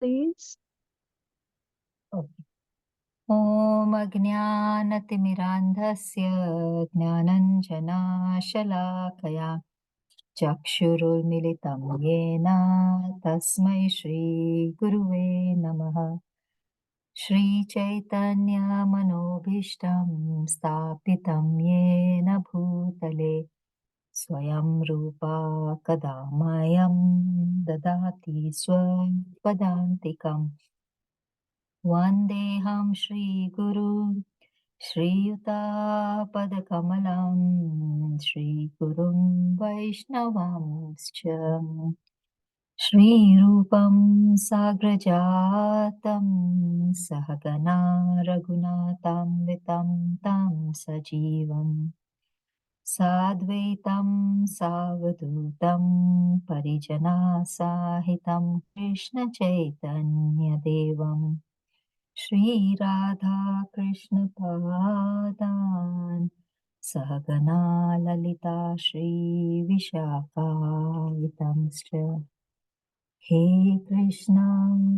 please. Okay. ॐ अज्ञानतिमिरान्धस्य ज्ञानञ्जनाशलाकया चक्षुरुन्मिलितं येन तस्मै श्रीगुरुवे नमः। श्रीचैतन्यमनोभीष्टं स्थापितं येन भूतले स्वयं रूपा कदा मह्यं ददाति स्वपदान्तिकम्। वन्देऽहं श्रीगुरुं श्रीयुतापदकमलं श्रीगुरुं वैष्णवांश्च श्रीरूपं साग्रजातं सहगना रघुनाथान्वितं तं सजीवम् साद्वैतं सावधूतं परिजनासाहितं कृष्णचैतन्यदेवम् श्रीराधाकृष्णपादान् सहगना ललिता श्रीविशाखान्वितंश्च हे कृष्णा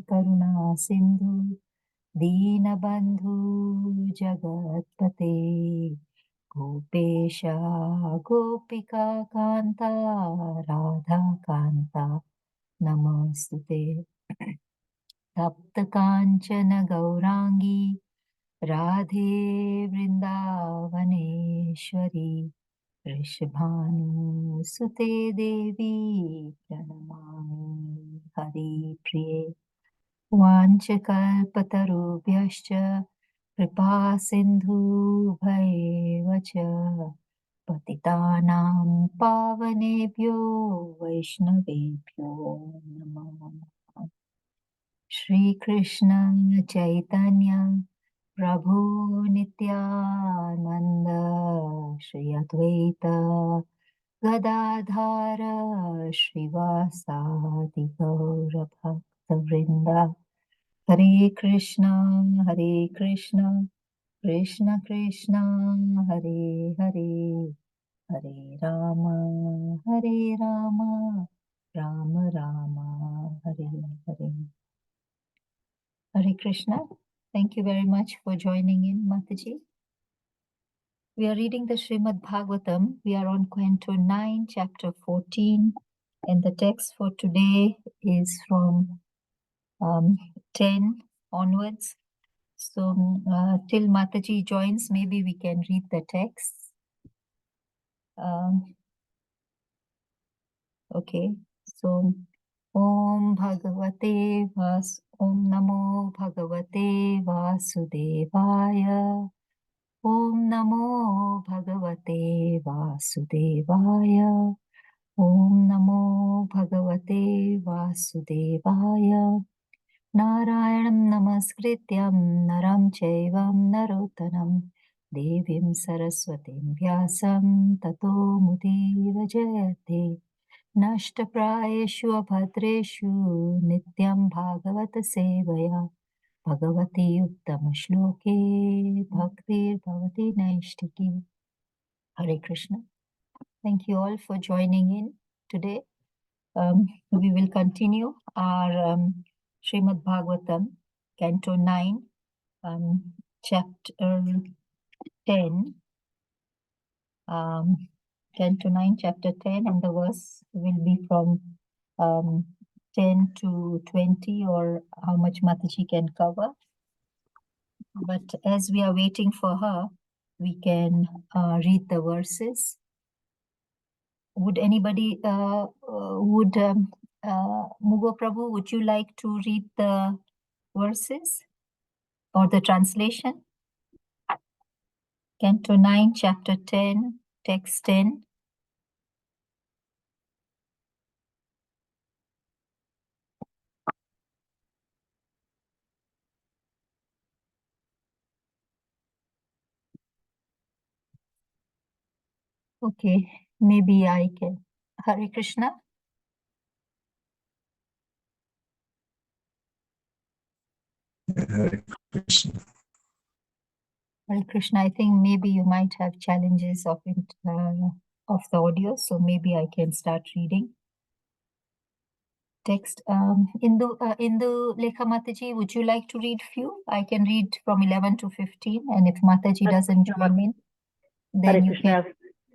करुणा सिन्धु दीनबन्धु जगत्पते गोपेशा गोपिका कान्ता राधा कान्ता नमस्तुते। तप्तकाञ्चन गौराङ्गी राधे वृन्दावनेश्वरी वृषभानुसुते देवी प्रणमामि हरिप्रिये। वाञ्छकल्पतरुभ्यश्च कृपा सिन्धुभैव च पतितानां पावनेभ्यो वैष्णवेभ्यो नमो नमः। श्रीकृष्ण चैतन्य प्रभु नित्यानन्द श्री अद्वैत गदाधर श्रीवासादि गौरभक्तवृन्द। हरे Krishna Krishna Krishna Hare Hare Hare Ram Ram Ram Hare Hare. Hare Krishna. Thank you very much for joining in, Mataji. We are reading the Srimad Bhagavatam. We are on Canto 9, Chapter 14. And the text for today is from 10 onwards. So till Mataji joins, maybe we can read the text. Okay. So Om Namo Bhagavate Vasudevaya. Om Namo Bhagavate Vasudevaya. Om Namo Bhagavate Vasudevaya. Narayanam Namaskrityam Naram Chaivam Narotanam Devim Saraswatim Vyasam Tato Mudira Jayate Nashtaprayeshu Abhadreshu Nityam Bhagavata Sevaya Bhagavati Uttama Shloke Bhaktir Bhavati Naishtiki. Hare Krishna. Thank you all for joining in today. We will continue our Srimad Bhagavatam, Canto 9, Chapter 10. Canto 9, Chapter 10, and the verse will be from 10 to 20, or how much Mataji can cover. But as we are waiting for her, we can read the verses. Would anybody, Mugo Prabhu, would you like to read the verses or the translation? Canto 9, Chapter 10, Text 10. Okay, maybe I can. Hare Krishna. Hare Krishna. Hare Krishna, I think maybe you might have challenges of the audio, so maybe I can start reading. Text. Indu Lekha Mataji, would you like to read few? I can read from 11 to 15, and if Mataji Hare doesn't Krishna, join in, Hare then you can. Krishna.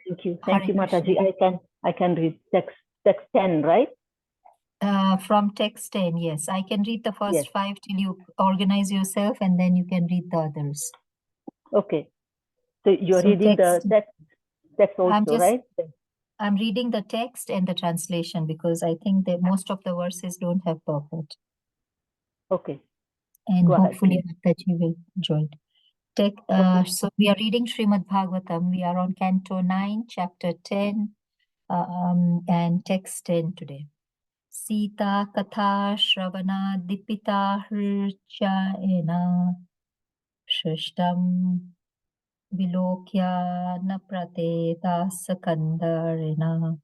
Thank you. Hare Thank you, Krishna. Mataji. I can read text 10, right? From text 10, yes. I can read the first Yes. 5 till you organize yourself, and then you can read the others. Okay. So you're So reading the text also, right? I'm reading the text and the translation because I think that most of the verses don't have purport. Okay. And Go ahead, hopefully Mataji will join. Okay. So we are reading Srimad Bhagavatam. We are on Canto 9, Chapter 10, and text 10 today. Sita Katha Shravana Dipita Hrchaena Shrishtam Vilokya Naprateta Sakandarena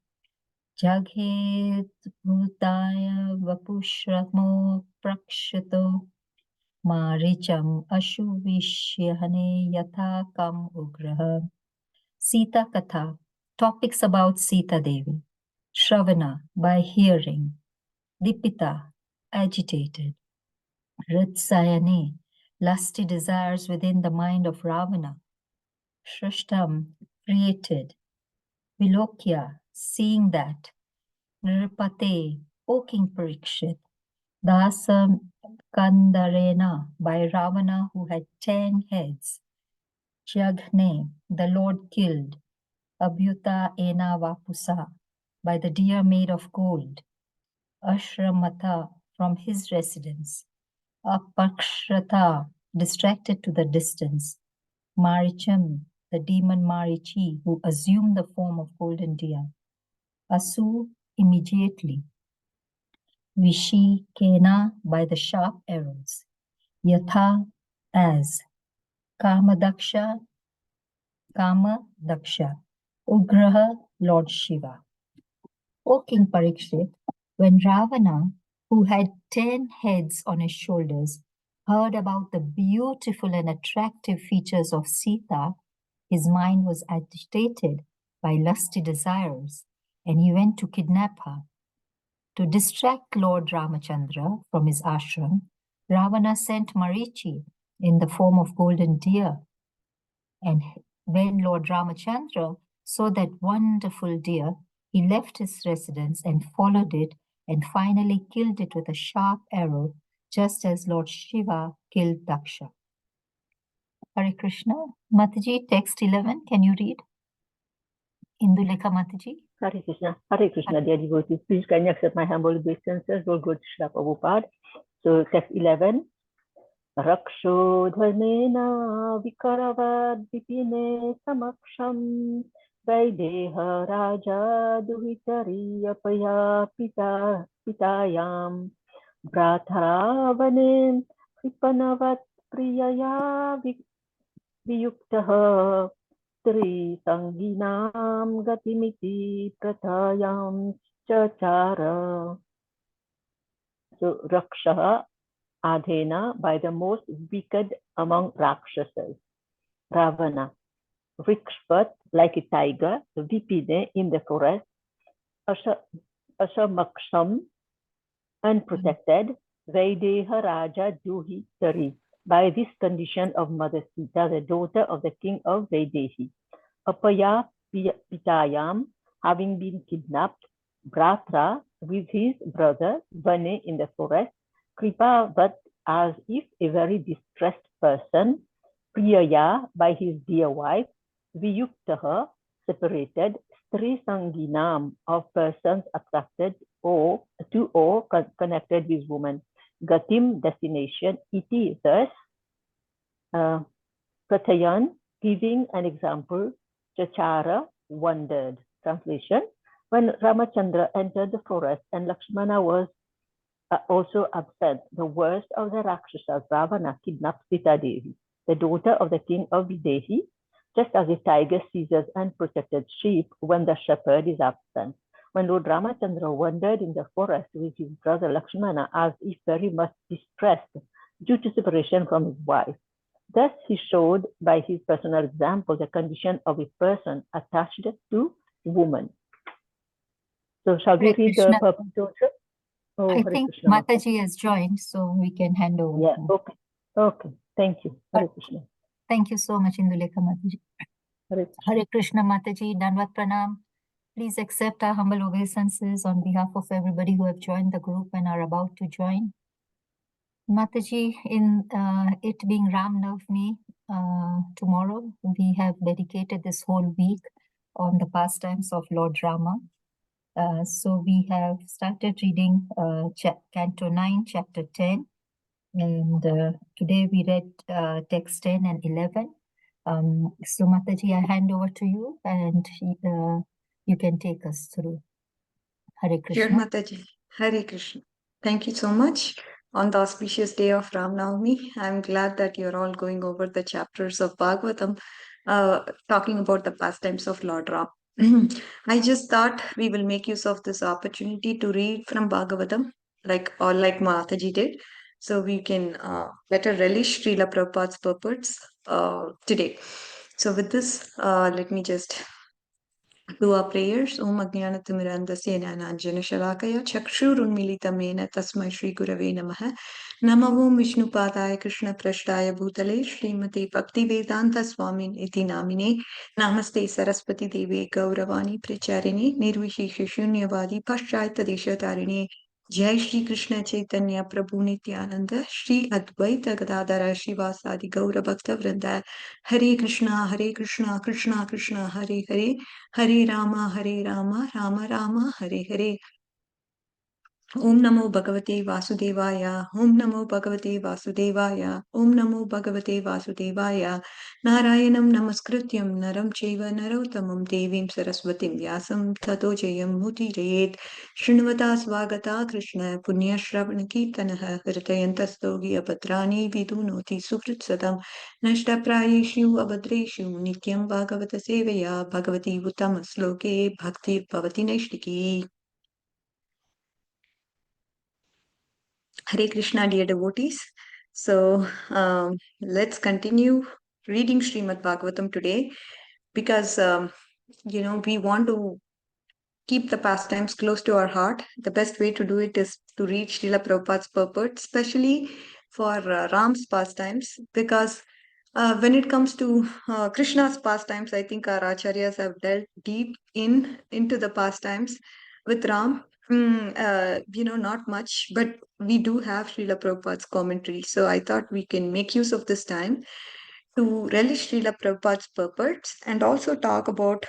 Jaghet Bhutaya Vapushramo Prakshito Maricham Ashuvishyahane Yatha Kam Ugraha. Sita Katha, topics about Sita Devi. Shravana, by hearing. Dipita, agitated. Ritsayane, lusty desires within the mind of Ravana. Shrishtam, created. Vilokya, seeing that. Nripate, O King Parikshit. Dasam Kandarena, by Ravana who had 10 heads. Jaghne, the Lord killed. Abhyuta ena vapusa, by the deer made of gold. Ashramata, from his residence. Apakshrata, distracted to the distance. Maricham, the demon Marichi, who assumed the form of golden deer. Asu, immediately. Vishi, Kena, by the sharp arrows. Yatha, as. Kama Daksha. Ugraha, Lord Shiva. O King Parikshit, when Ravana, who had 10 heads on his shoulders, heard about the beautiful and attractive features of Sita, his mind was agitated by lusty desires, and he went to kidnap her. To distract Lord Ramachandra from his ashram, Ravana sent Marichi in the form of golden deer. And when Lord Ramachandra saw that wonderful deer, he left his residence and followed it and finally killed it with a sharp arrow, just as Lord Shiva killed Daksha. Hare Krishna. Mataji, text 11, can you read? Indulekha Mataji. Hare Krishna, dear devotees. Please kindly accept my humble obeisances. We'll go to Srila Prabhupada. So text 11. Raksho dharmena vikaravad vipine samaksham Vaideha raja duhitariya paya pitayam Bratharavanem kripanavat priyaya viyuktaha Tri sanginam gatimiti prathayam chachara. So Raksha Adhena, by the most wicked among Rakshasas. Ravana, Vrikshvat, like a tiger. Vipine, in the forest. Ashamaksham, unprotected. Vaideha Raja Juhi Tari, by this condition of Mother Sita, the daughter of the king of Vaidehi. Apaya Pitayam, having been kidnapped. Bratra, with his brother, Vane, in the forest. Kripa, but as if a very distressed person. Priyaya, by his dear wife. Viyuktaha, separated. Stri Sanginam, of persons attracted or connected with women. Gatim, destination. Iti, thus. Prathayan, giving an example. Chachara, wondered. Translation. When Ramachandra entered the forest and Lakshmana was also absent, the worst of the Rakshasas, Ravana, kidnapped Sita Devi, the daughter of the king of Videhi, just as a tiger seizes unprotected sheep when the shepherd is absent. When Lord Ramachandra wandered in the forest with his brother Lakshmana as if very much distressed due to separation from his wife, thus he showed by his personal example the condition of a person attached to woman. So shall we read the purport also? Oh, I Hare think Krishna Mataji. Mataji has joined, so we can hand over Yeah, to. okay. Okay. Thank you. Hare Krishna. Thank you so much, Indulekha Mataji. Hare Krishna. Hare Krishna Mataji, Danvat Pranam. Please accept our humble obeisances on behalf of everybody who have joined the group and are about to join. Mataji, in it being Ram Navami tomorrow, we have dedicated this whole week on the pastimes of Lord Rama. So we have started reading Canto 9, Chapter 10. And today we read text 10 and 11. So Mataji, I hand over to you and you can take us through. Hare Dear Krishna. Mataji, Hare Krishna. Thank you so much. On the auspicious day of Ram Navami, I'm glad that you're all going over the chapters of Bhagavatam, talking about the pastimes of Lord Ram. I just thought we will make use of this opportunity to read from Bhagavatam, like Mataji did, so we can better relish Srila Prabhupada's purports today. So with this, let me just do our prayers. Om Ajnanatimirandasya Jnananjana Shalakaya Chakshurunmilitam Yena Tasmai Shri Gurave Namaha. Namo Om Vishnupadaya Krishna Prashtaya Bhutale Srimati Bhakti Vedanta Swamin Iti Namine. Namaste Saraswati Deve Gauravani Pracharini Nirvishesh Shunyavadi Paschayata Deshatarine. Jai Shri Krishna Chaitanya Prabhu Nityananda Shri Advaita Gadadara Shivasadi Gaura Bhakta Vrinda. Hare Krishna, Krishna Krishna, Hare Hare. Hare Rama, Rama Rama, Hare Hare. Om Namo Bhagavate Vasudevaya. Om Namo Bhagavate Vasudevaya. Om Namo Bhagavate Vasudevaya. Narayanam Namaskrityam Naram Cheva Narottamam Devim Saraswatim Vyasam Tato Jayam Mutirayet. Srinvata Svagata Krishna Punya Shravana Kirtanaha Hirtayantastogi Apatrani Vidunoti Sukritsatam Nashta Prayeshu Abadreshu Nityam Bhagavata Sevaya Bhagavati Uttama Sloke Bhakti Bhavati Naishtiki. Hare Krishna, dear devotees. So let's continue reading Srimad Bhagavatam today because, we want to keep the pastimes close to our heart. The best way to do it is to read Srila Prabhupada's purport, especially for Ram's pastimes, because when it comes to Krishna's pastimes, I think our acharyas have delved deep into the pastimes. With Ram, not much, but we do have Srila Prabhupada's commentary. So I thought we can make use of this time to relish Srila Prabhupada's purports and also talk about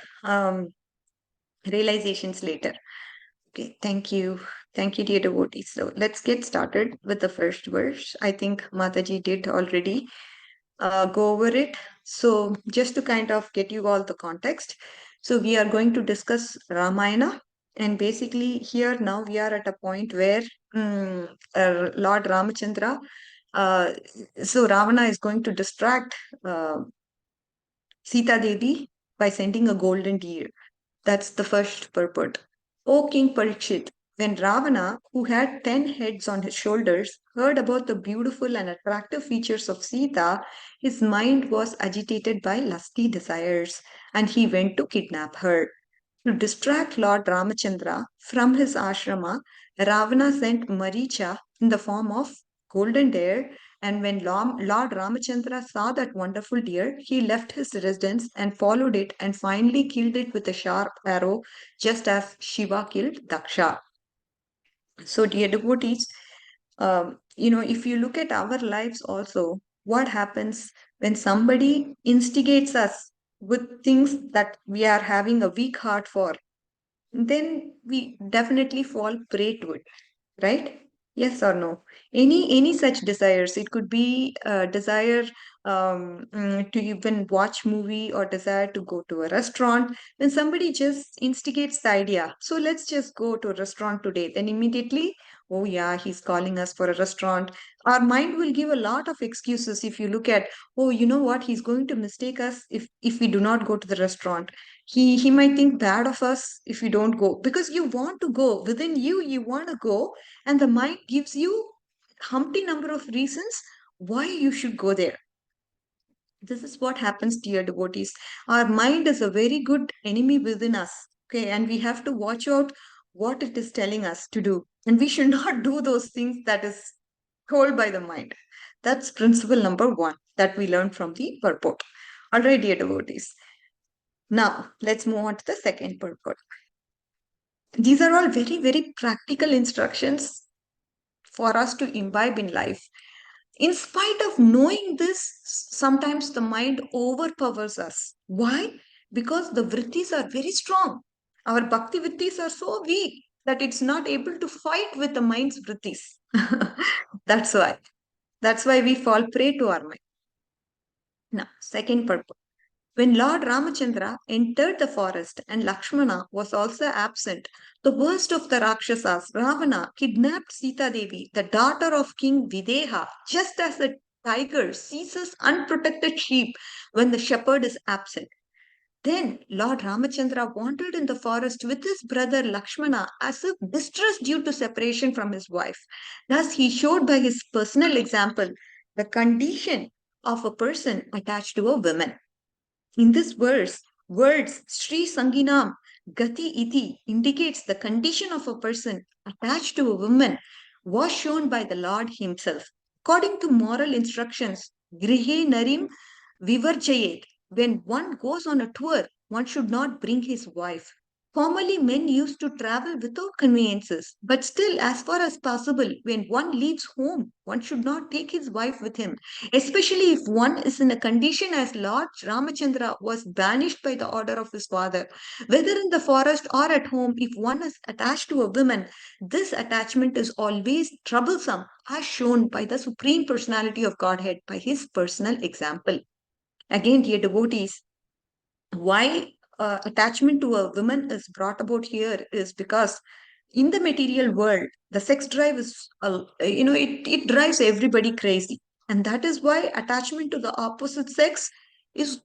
realizations later. Okay, thank you. Thank you, dear devotees. So let's get started with the first verse. I think Mataji did already go over it. So just to kind of get you all the context. So we are going to discuss Ramayana. And basically here now we are at a point where Lord Ramachandra, so Ravana is going to distract Sita Devi by sending a golden deer. That's the first purport. O King Parikshit, when Ravana, who had 10 heads on his shoulders, heard about the beautiful and attractive features of Sita, his mind was agitated by lusty desires, and he went to kidnap her. To distract Lord Ramachandra from his ashrama, Ravana sent Maricha in the form of golden deer, and when Lord Ramachandra saw that wonderful deer, he left his residence and followed it and finally killed it with a sharp arrow, just as Shiva killed Daksha. So, dear devotees, if you look at our lives also, what happens when somebody instigates us with things that we are having a weak heart for, then we definitely fall prey to it, right? Yes or no? Any such desires. It could be a desire to even watch movie or desire to go to a restaurant. When somebody just instigates the idea, so let's just go to a restaurant today, then immediately, oh yeah, he's calling us for a restaurant. Our mind will give a lot of excuses. If you look at, oh, you know what, he's going to mistake us if we do not go to the restaurant. He might think bad of us if we don't go, because you want to go. Within you want to go, and the mind gives you humpty number of reasons why you should go there. This is what happens, dear devotees. Our mind is a very good enemy within us, okay, and we have to watch out what it is telling us to do. And we should not do those things that is told by the mind. That's principle number 1 that we learned from the purport. All right, dear devotees. Now, let's move on to the second purport. These are all very, very practical instructions for us to imbibe in life. In spite of knowing this, sometimes the mind overpowers us. Why? Because the vrittis are very strong. Our bhakti vrittis are so weak that it's not able to fight with the mind's vrittis. That's why. That's why we fall prey to our mind. Now, second purpose. When Lord Ramachandra entered the forest and Lakshmana was also absent, the worst of the Rakshasas, Ravana, kidnapped Sita Devi, the daughter of King Videha, just as a tiger seizes unprotected sheep when the shepherd is absent. Then Lord Ramachandra wandered in the forest with his brother Lakshmana as if distressed due to separation from his wife. Thus, he showed by his personal example the condition of a person attached to a woman. In this verse, words Sri Sanginam Gati Iti indicates the condition of a person attached to a woman was shown by the Lord himself. According to moral instructions, Grihe Narim Vivarjayet, when one goes on a tour, one should not bring his wife. Formerly, men used to travel without conveyances, but still, as far as possible, when one leaves home, one should not take his wife with him, especially if one is in a condition as Lord Ramachandra was banished by the order of his father. Whether in the forest or at home, if one is attached to a woman, this attachment is always troublesome, as shown by the Supreme Personality of Godhead by his personal example. Again, dear devotees, why attachment to a woman is brought about here is because in the material world, the sex drive is, it drives everybody crazy. And that is why attachment to the opposite sex is,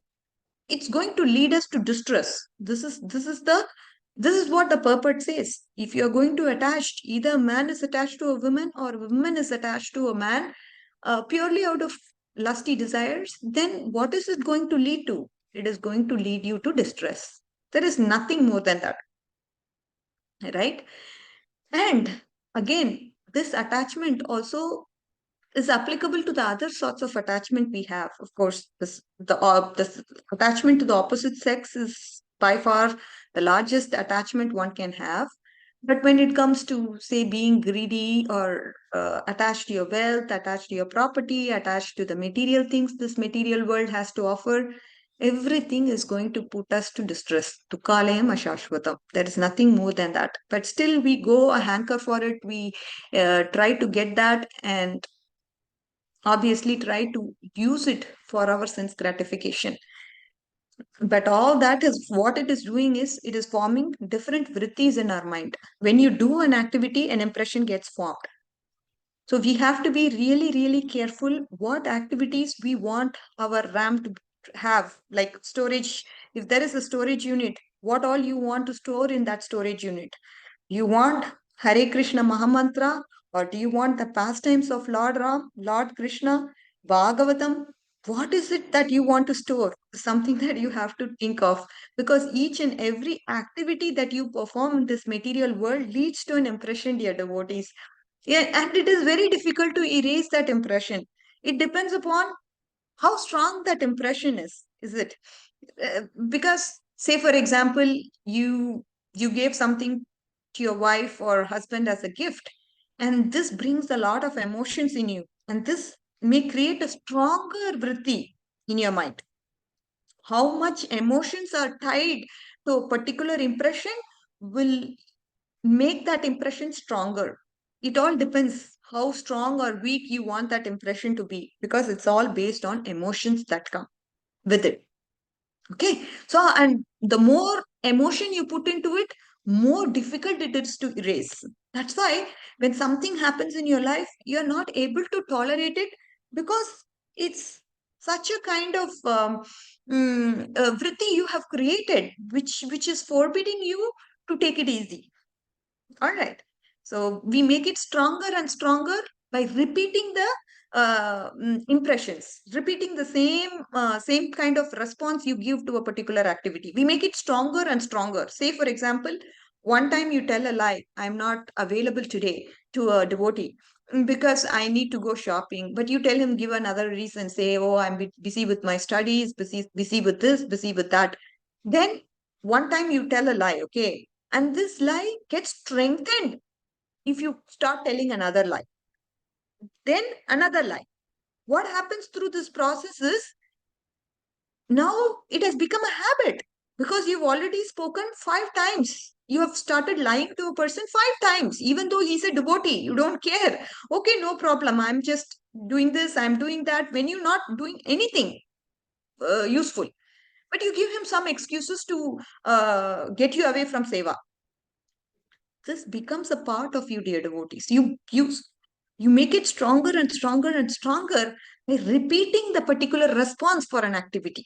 it's going to lead us to distress. This is what the purport says. If you are going to attach, either a man is attached to a woman or a woman is attached to a man, purely out of lusty desires, then what is it going to lead to? It is going to lead you to distress. There is nothing more than that, right? And again, this attachment also is applicable to the other sorts of attachment we have. Of course, this attachment to the opposite sex is by far the largest attachment one can have. But when it comes to, say, being greedy or attached to your wealth, attached to your property, attached to the material things this material world has to offer, everything is going to put us to distress. To kalayam ashashvatam. There is nothing more than that. But still, we go a hanker for it. We try to get that and obviously try to use it for our sense gratification. But all that is what it is doing is it is forming different vrittis in our mind. When you do an activity, an impression gets formed. So we have to be really, really careful what activities we want our RAM to have, like storage. If there is a storage unit, what all you want to store in that storage unit? You want Hare Krishna Mahamantra, or do you want the pastimes of Lord Ram, Lord Krishna, Bhagavatam? What is it that you want to store? Something that you have to think of, because each and every activity that you perform in this material world leads to an impression, dear devotees. Yeah, and it is very difficult to erase that impression. It depends upon how strong that impression is it? Because, say, for example, you gave something to your wife or husband as a gift, and this brings a lot of emotions in you, and this may create a stronger vritti in your mind. How much emotions are tied to a particular impression will make that impression stronger. It all depends how strong or weak you want that impression to be, because it's all based on emotions that come with it. Okay, so and the more emotion you put into it, more difficult it is to erase. That's why when something happens in your life, you're not able to tolerate it, because it's such a kind of vritti you have created, which is forbidding you to take it easy. All right. So we make it stronger and stronger by repeating the impressions, repeating the same kind of response you give to a particular activity. We make it stronger and stronger. Say, for example, one time you tell a lie, I'm not available today, to a devotee because I need to go shopping. But you tell him, give another reason, say, oh, I'm busy with my studies, busy with this, busy with that. Then one time you tell a lie, okay? And this lie gets strengthened if you start telling another lie. Then another lie. What happens through this process is now it has become a habit because you've already spoken 5 times. You have started lying to a person 5 times, even though he's a devotee. You don't care. Okay, no problem. I'm just doing this, I'm doing that. When you're not doing anything useful, but you give him some excuses to get you away from seva. This becomes a part of you, dear devotees. You make it stronger and stronger and stronger by repeating the particular response for an activity.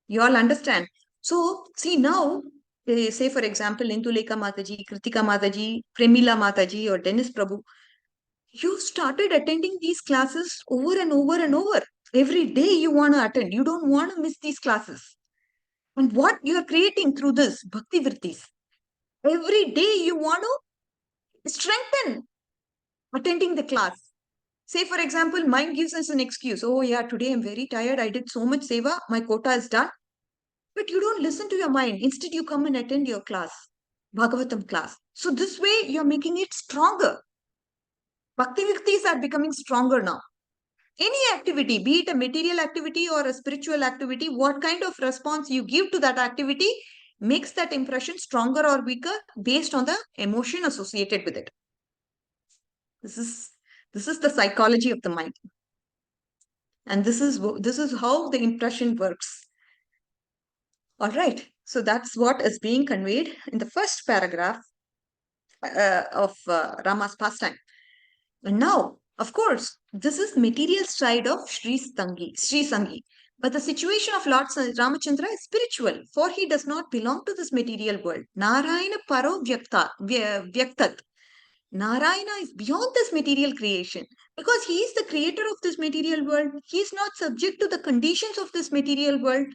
You all understand? So, see now, say for example, Induleka Mataji, Kritika Mataji, Premila Mataji, or Dennis Prabhu, you started attending these classes over and over and over. Every day you want to attend. You don't want to miss these classes. And what you are creating through this, Bhakti Vrittis, every day you want to strengthen attending the class. Say, for example, mind gives us an excuse. Oh, yeah, today I'm very tired. I did so much seva. My quota is done. But you don't listen to your mind. Instead, you come and attend your class, Bhagavatam class. So this way, you're making it stronger. Bhakti Viktis are becoming stronger now. Any activity, be it a material activity or a spiritual activity, what kind of response you give to that activity makes that impression stronger or weaker based on the emotion associated with it. This is the psychology of the mind. And this is how the impression works. All right. So that's what is being conveyed in the first paragraph of Rama's pastime. And now, of course, this is material side of Sri Sangi. But the situation of Lord Ramachandra is spiritual, for he does not belong to this material world. Narayana Paro Vyaktat. Narayana is beyond this material creation because he is the creator of this material world. He is not subject to the conditions of this material world.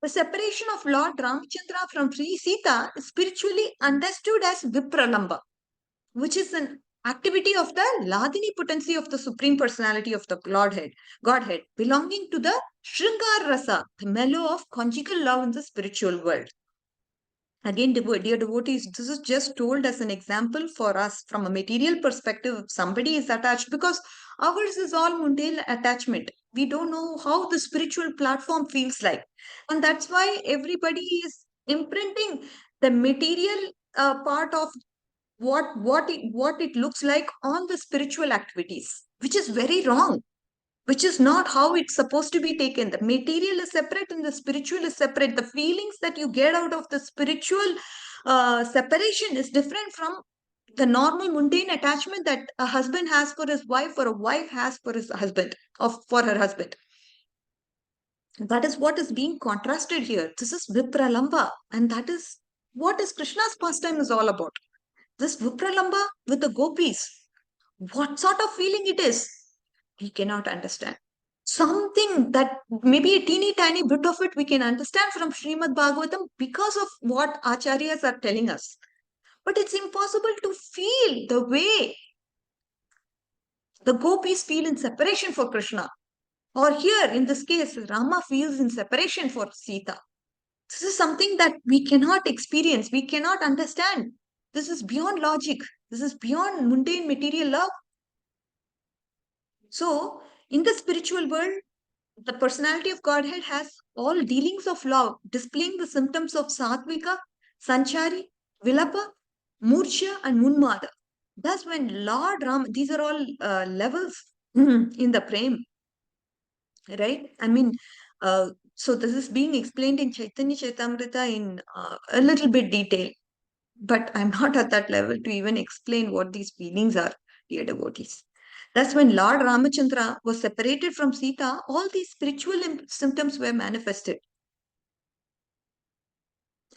The separation of Lord Ramachandra from Sri Sita is spiritually understood as Vipralamba, which is an activity of the Ladini potency of the Supreme Personality of the Godhead, belonging to the Shringar Rasa, the mellow of conjugal love in the spiritual world. Again, dear devotees, this is just told as an example for us from a material perspective. If somebody is attached, because ours is all mundane attachment. We don't know how the spiritual platform feels like. And that's why everybody is imprinting the material part of what it looks like on the spiritual activities, which is very wrong, which is not how it's supposed to be taken. The material is separate and the spiritual is separate. The feelings that you get out of the spiritual separation is different from the normal mundane attachment that a husband has for his wife or a wife has for his husband or for her husband. That is what is being contrasted here. This is Vipralamba, and that is what is Krishna's pastime is all about. This Vipralamba with the gopis, what sort of feeling it is, we cannot understand. Something that maybe a teeny tiny bit of it we can understand from Srimad Bhagavatam because of what acharyas are telling us. But it's impossible to feel the way the gopis feel in separation for Krishna. Or here, in this case, Rama feels in separation for Sita. This is something that we cannot experience, we cannot understand. This is beyond logic. This is beyond mundane material love. So, in the spiritual world, the personality of Godhead has all dealings of love, displaying the symptoms of Satvika, Sanchari, Vilapa, Murcha, and Munmada. Thus, when Lord Ram, these are all levels in the prem, right? I mean, so this is being explained in Chaitanya Chaitamrita in a little bit detail. But I'm not at that level to even explain what these feelings are, dear devotees. Thus, when Lord Ramachandra was separated from Sita, all these spiritual symptoms were manifested.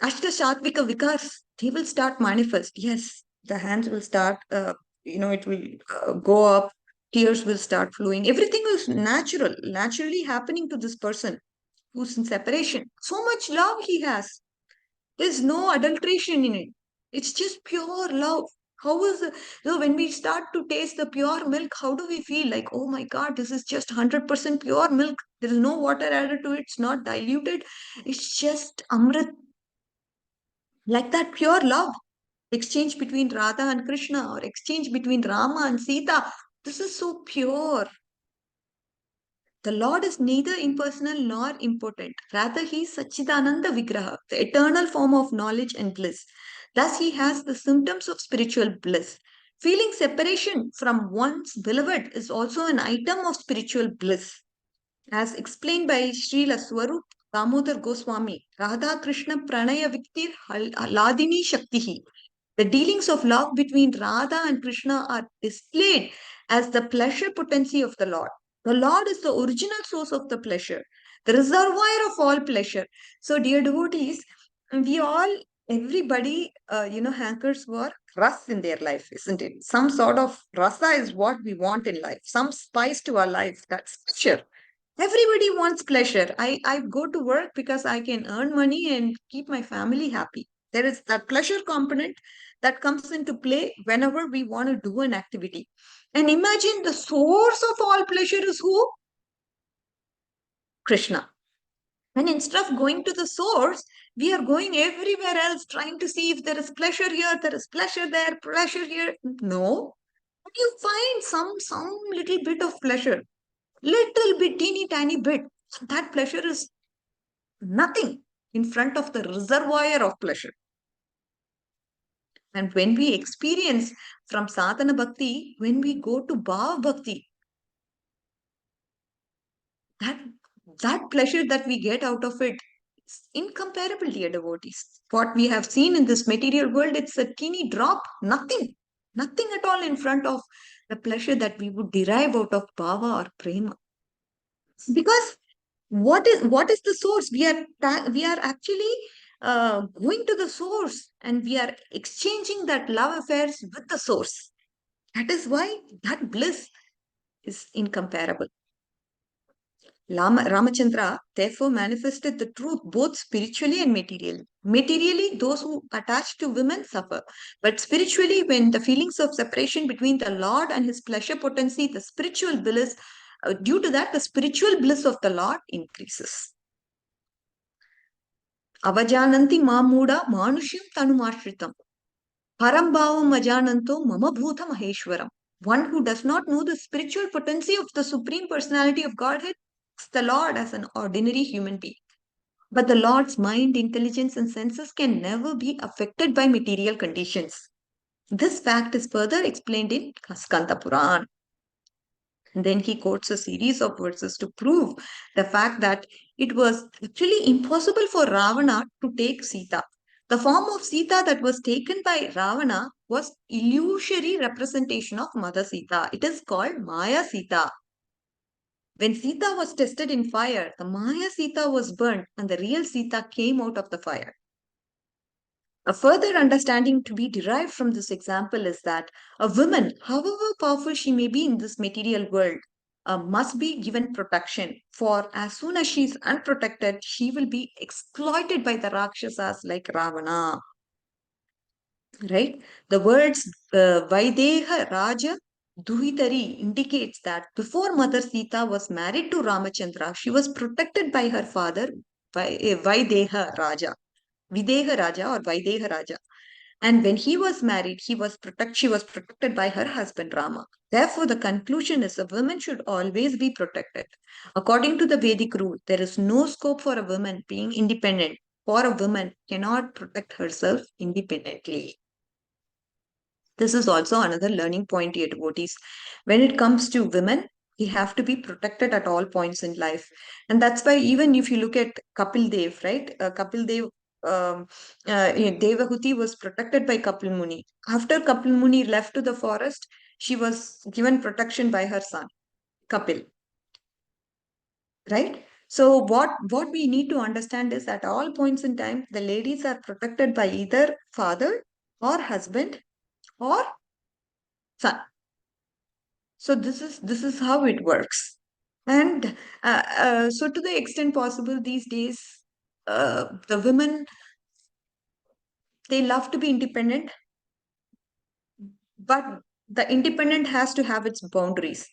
Ashta Satvika Vikas, they will start manifest. Yes, the hands will start, it will go up, tears will start flowing. Everything is naturally happening to this person who's in separation. So much love he has. There's no adulteration in it. It's just pure love. How is it? So when we start to taste the pure milk, how do we feel? Like, oh my God, this is just 100% pure milk. There is no water added to it. It's not diluted. It's just Amrit. Like that pure love. Exchange between Radha and Krishna, or exchange between Rama and Sita. This is so pure. The Lord is neither impersonal nor impotent. Rather, he is Sachidananda Vigraha, the eternal form of knowledge and bliss. Thus, he has the symptoms of spiritual bliss. Feeling separation from one's beloved is also an item of spiritual bliss. As explained by Srila Swarup Damodar Goswami, Radha Krishna Pranaya Viktir Ladini Shaktihi. The dealings of love between Radha and Krishna are displayed as the pleasure potency of the Lord. The Lord is the original source of the pleasure, the reservoir of all pleasure. So, dear devotees, we all, everybody, hankers for rasa in their life, isn't it? Some sort of rasa is what we want in life, some spice to our life, that's pleasure. Everybody wants pleasure. I go to work because I can earn money and keep my family happy. There is that pleasure component that comes into play whenever we want to do an activity. And imagine the source of all pleasure is who? Krishna. And instead of going to the source, we are going everywhere else trying to see if there is pleasure here, there is pleasure there, pleasure here. No. But you find some little bit of pleasure. Little bit, teeny tiny bit. That pleasure is nothing in front of the reservoir of pleasure. And when we experience from sadhana bhakti, when we go to bhav bhakti, that, that pleasure that we get out of it is incomparable, dear devotees. What we have seen in this material world, it's a teeny drop, nothing at all in front of the pleasure that we would derive out of bhava or prema. Because what is the source? We are actually going to the source, and we are exchanging that love affairs with the source. That is why that bliss is incomparable. Ramachandra therefore manifested the truth both spiritually and materially. Materially, those who attach to women suffer. But spiritually, when the feelings of separation between the Lord and his pleasure potency, the spiritual bliss, due to that, the spiritual bliss of the Lord increases. Avajananti mamuda manushim tanumashritam. Parambhavam ajananto mama bhuta maheshwaram. One who does not know the spiritual potency of the Supreme Personality of Godhead sees the Lord as an ordinary human being. But the Lord's mind, intelligence, and senses can never be affected by material conditions. This fact is further explained in Skanda Puran. And then he quotes a series of verses to prove the fact that it was actually impossible for Ravana to take Sita. The form of Sita that was taken by Ravana was illusory representation of Mother Sita. It is called Maya Sita. When Sita was tested in fire, the Maya Sita was burnt and the real Sita came out of the fire. A further understanding to be derived from this example is that a woman, however powerful she may be in this material world, must be given protection. For as soon as she is unprotected, she will be exploited by the Rakshasas like Ravana. Right? The words Vaideha Raja Duhitari indicates that before Mother Sita was married to Ramachandra, she was protected by her father, Vaideha Raja. Videha Raja or Vaideha Raja. And when he was married, she was protected by her husband Rama. Therefore, the conclusion is a woman should always be protected. According to the Vedic rule, there is no scope for a woman being independent, for a woman cannot protect herself independently. This is also another learning point, dear devotees. When it comes to women, we have to be protected at all points in life. And that's why even if you look at Kapil Dev, right? Kapil Dev, Devahuti was protected by Kapil Muni. After Kapil Muni left to the forest, she was given protection by her son, Kapil. Right? So what we need to understand is at all points in time, the ladies are protected by either father or husband or son. So this is how it works. And so to the extent possible these days, the women, They love to be independent, but the independent has to have its boundaries.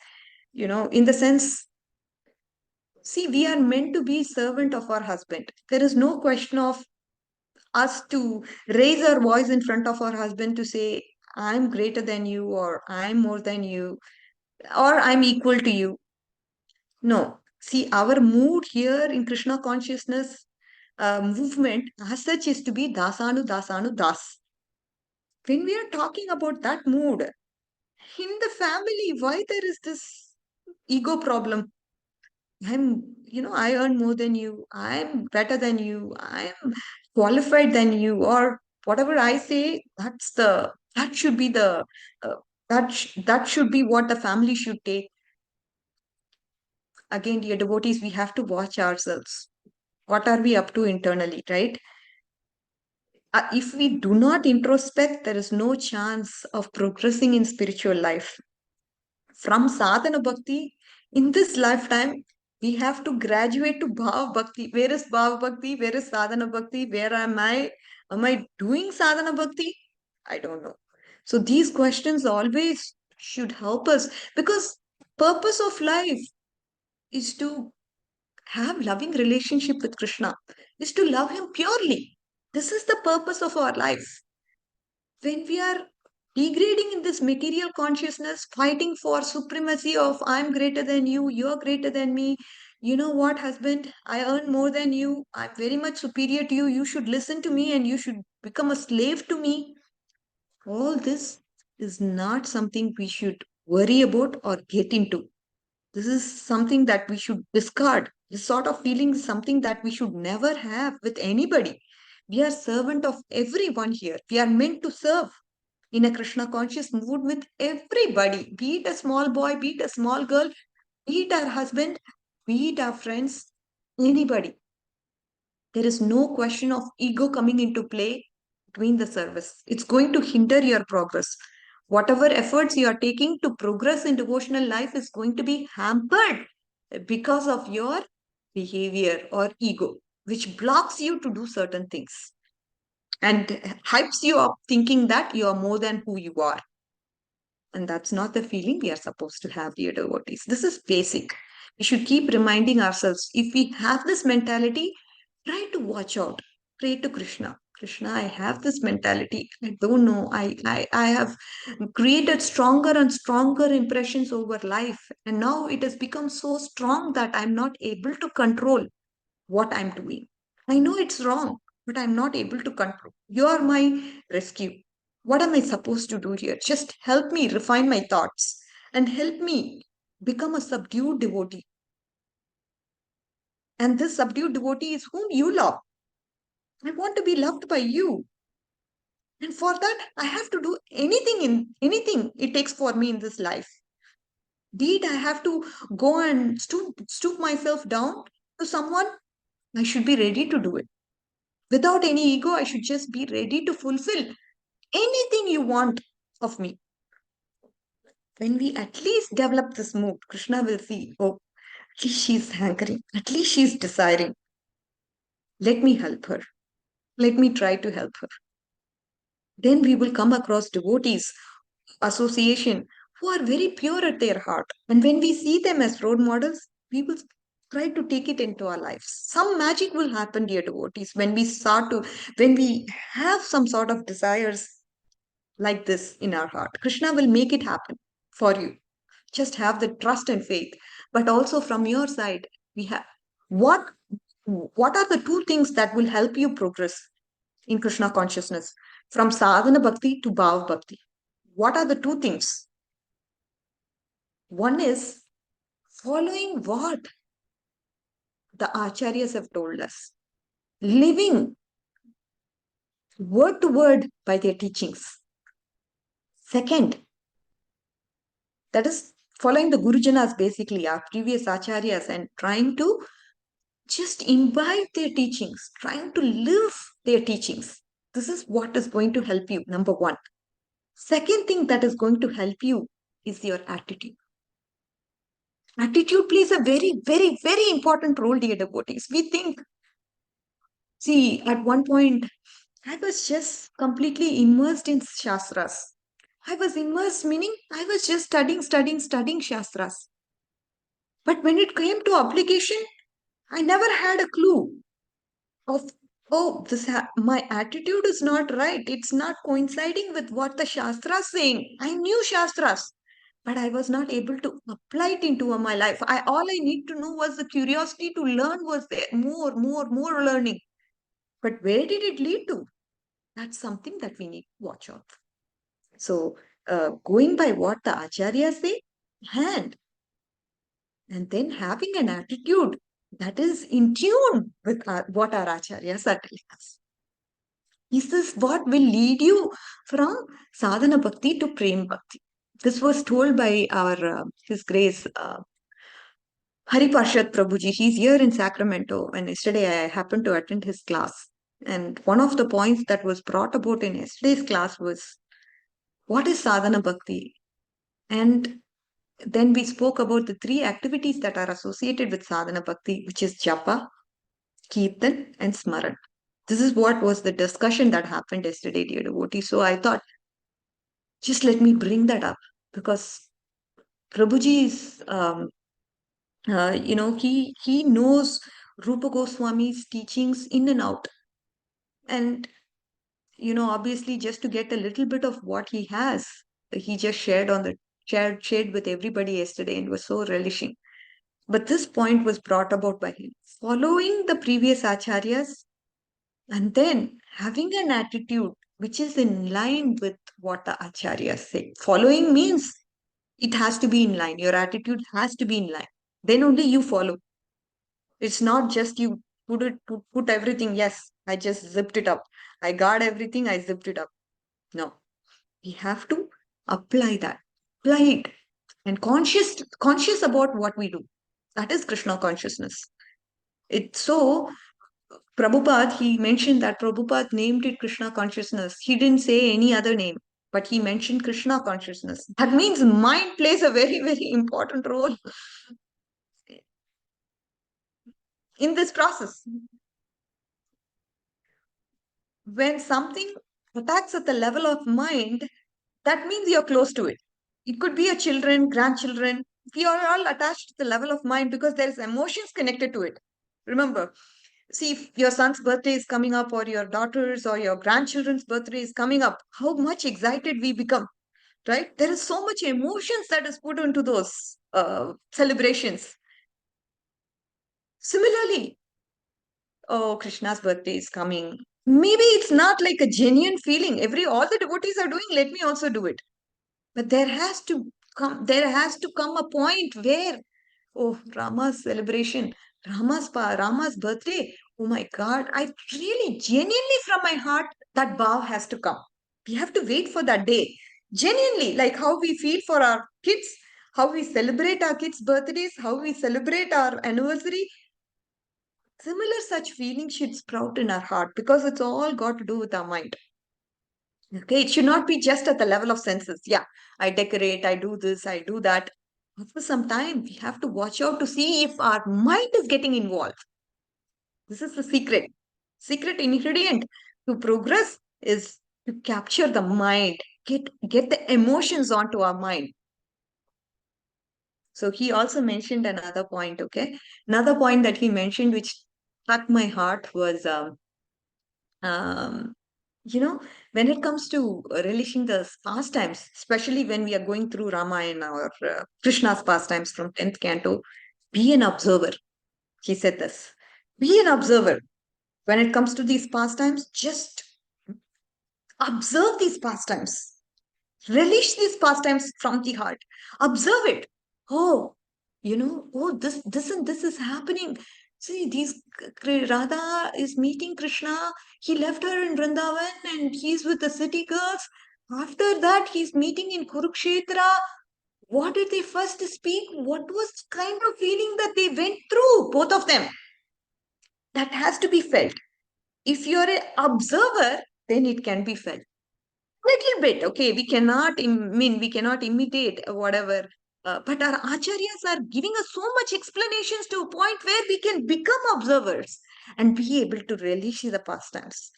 In the sense, see, we are meant to be servant of our husband. There is no question of us to raise our voice in front of our husband to say, I'm greater than you, or I'm more than you, or I'm equal to you. No. See, our mood here in Krishna consciousness movement as such is to be dasanu, dasanu, das. When we are talking about that mood in the family, why there is this ego problem? I earn more than you, I'm better than you, I'm qualified than you, or whatever I say, that should be uh, that should be what the family should take. Again, dear devotees, we have to watch ourselves. What are we up to internally, right? If we do not introspect, there is no chance of progressing in spiritual life. From sadhana bhakti, in this lifetime, we have to graduate to bhav bhakti. Where is bhav bhakti? Where is sadhana bhakti? Where am I? Am I doing sadhana bhakti? I don't know. So these questions always should help us, because purpose of life is to have loving relationship with Krishna, is to love him purely. This is the purpose of our life. When we are degrading in this material consciousness, fighting for supremacy of I'm greater than you, you're greater than me, you know what, husband, I earn more than you, I'm very much superior to you, you should listen to me and you should become a slave to me. All this is not something we should worry about or get into. This is something that we should discard. This sort of feeling is something that we should never have with anybody. We are servant of everyone here. We are meant to serve in a Krishna conscious mood with everybody, be it a small boy, be it a small girl, be it our husband, be it our friends, anybody. There is no question of ego coming into play between the service. It's going to hinder your progress. Whatever efforts you are taking to progress in devotional life is going to be hampered because of your behavior or ego, which blocks you to do certain things and hypes you up thinking that you are more than who you are. And that's not the feeling we are supposed to have, dear devotees. This is basic. We should keep reminding ourselves, if we have this mentality, try to watch out. Pray to Krishna. Krishna, I have this mentality. I don't know. I have created stronger and stronger impressions over life. And now it has become so strong that I'm not able to control what I'm doing. I know it's wrong, but I'm not able to control. You are my rescue. What am I supposed to do here? Just help me refine my thoughts and help me become a subdued devotee. And this subdued devotee is whom you love. I want to be loved by you. And for that, I have to do anything it takes for me in this life. Be it I have to go and stoop myself down to someone, I should be ready to do it. Without any ego, I should just be ready to fulfill anything you want of me. When we at least develop this mood, Krishna will see, oh, at least she's hankering, at least she's desiring. Let me help her. Let me try to help her. Then we will come across devotees, association, who are very pure at their heart. And when we see them as role models, we will try to take it into our lives. Some magic will happen, dear devotees, when we have some sort of desires like this in our heart. Krishna will make it happen for you. Just have the trust and faith. But also from your side, we have what what are the two things that will help you progress in Krishna consciousness from sadhana bhakti to bhav bhakti? What are the two things? One is following what the acharyas have told us, living word to word by their teachings. Second, that is following the Gurujanas, basically, our previous acharyas, and trying to just imbibe their teachings, trying to live their teachings. This is what is going to help you, number one. Second thing that is going to help you is your attitude. Attitude plays a very, very, very important role, dear devotees. We think, see, at one point, I was just completely immersed in Shastras. I was immersed, meaning I was just studying Shastras. But when it came to application, I never had a clue of, oh, my attitude is not right. It's not coinciding with what the Shastras saying. I knew Shastras, but I was not able to apply it into my life. All I need to know was the curiosity to learn was there. More learning. But where did it lead to? That's something that we need to watch out. So, going by what the acharyas say, hand, and then having an attitude that is in tune with what our acharyas are telling us. This is what will lead you from sadhana bhakti to prem bhakti. This was told by our His Grace Hari Parshad Prabhuji. He's here in Sacramento, and yesterday I happened to attend his class. And one of the points that was brought about in yesterday's class was, what is sadhana bhakti? And then we spoke about the three activities that are associated with sadhana bhakti, which is japa, kirtan, and smaran. This is what was the discussion that happened yesterday, dear devotees. So I thought, just let me bring that up because Prabhuji is, he knows Rupa Goswami's teachings in and out. And, obviously, just to get a little bit of what he has, he just shared with everybody yesterday and was so relishing. But this point was brought about by him. Following the previous acharyas and then having an attitude which is in line with what the acharyas say. Following means it has to be in line. Your attitude has to be in line. Then only you follow. It's not just you put everything. Yes, I just zipped it up. I got everything. I zipped it up. No, we have to apply that. Apply it and conscious about what we do. That is Krishna consciousness. It's so Prabhupada, he mentioned that Prabhupada named it Krishna consciousness. He didn't say any other name, but he mentioned Krishna consciousness. That means mind plays a very, very important role in this process. When something attacks at the level of mind, that means you're close to it. It could be your children, grandchildren. We are all attached to the level of mind because there is emotions connected to it. Remember, see, if your son's birthday is coming up or your daughter's or your grandchildren's birthday is coming up, how much excited we become, right? There is so much emotions that is put into those celebrations. Similarly, oh, Krishna's birthday is coming. Maybe it's not like a genuine feeling. All the devotees are doing, let me also do it. But there has to come a point where, oh, Rama's celebration, Rama's birthday. Oh my God, I really genuinely from my heart, that bow has to come. We have to wait for that day. Genuinely, like how we feel for our kids, how we celebrate our kids' birthdays, how we celebrate our anniversary. Similar such feelings should sprout in our heart because it's all got to do with our mind. Okay, it should not be just at the level of senses. Yeah, I decorate, I do this, I do that. After some time, we have to watch out to see if our mind is getting involved. This is the secret. Secret ingredient to progress is to capture the mind, get the emotions onto our mind. So he also mentioned another point, okay? Another point that he mentioned which struck my heart was um, when it comes to relishing the pastimes, especially when we are going through Ramayana or Krishna's pastimes from 10th canto, be an observer. He said this. Be an observer. When it comes to these pastimes, just observe these pastimes. Relish these pastimes from the heart. Observe it. Oh, oh, this and this is happening. See, Radha is meeting Krishna. He left her in Vrindavan and he's with the city girls. After that, he's meeting in Kurukshetra. What did they first speak? What was kind of feeling that they went through, both of them? That has to be felt. If you're an observer, then it can be felt. Little bit, okay. We cannot imitate whatever. But our acharyas are giving us so much explanations to a point where we can become observers and be able to relish the pastimes.